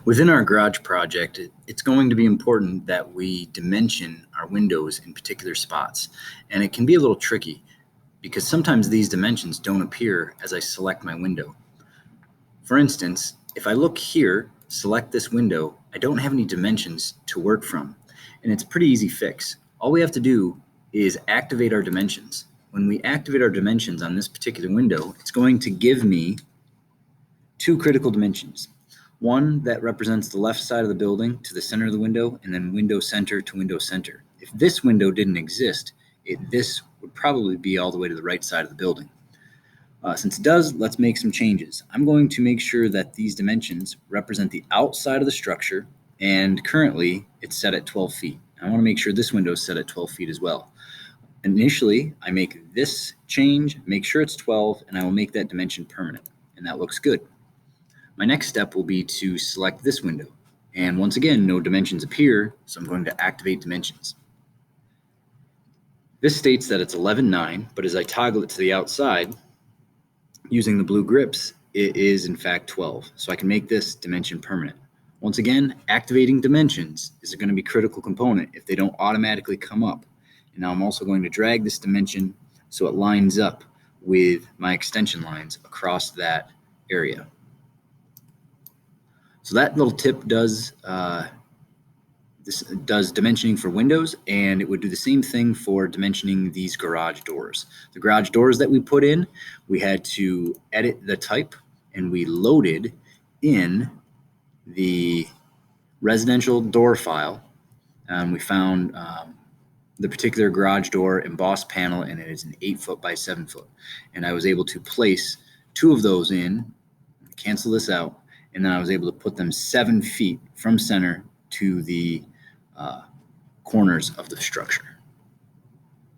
Within our garage project, it's going to be important that we dimension our windows in particular spots. And it can be a little tricky because sometimes these dimensions don't appear as I select my window. For instance, if I look here, select this window, I don't have any dimensions to work from. And it's a pretty easy fix. All we have to do is activate our dimensions. When we activate our dimensions on this particular window, it's going to give me two critical dimensions. One that represents the left side of the building to the center of the window, and then window center to window center. If this window didn't exist, this would probably be all the way to the right side of the building. Since it does, let's make some changes. I'm going to make sure that these dimensions represent the outside of the structure, and currently it's set at 12 feet. I want to make sure this window is set at 12 feet as well. Initially, I make this change, make sure it's 12, and I will make that dimension permanent, and that looks good. My next step will be to select this window, and once again, no dimensions appear, so I'm going to activate dimensions. This states that it's 11.9, but as I toggle it to the outside, using the blue grips, it is in fact 12, so I can make this dimension permanent. Once again, activating dimensions is going to be a critical component if they don't automatically come up. And now I'm also going to drag this dimension so it lines up with my extension lines across that area. So that little tip does dimensioning for windows, and it would do the same thing for dimensioning these garage doors. The garage doors that we put in, we had to edit the type, and we loaded in the residential door file. We found the particular garage door embossed panel, and it is an 8 foot by 7 foot. And I was able to place two of those in, cancel this out, and then I was able to put them 7 feet from center to the corners of the structure.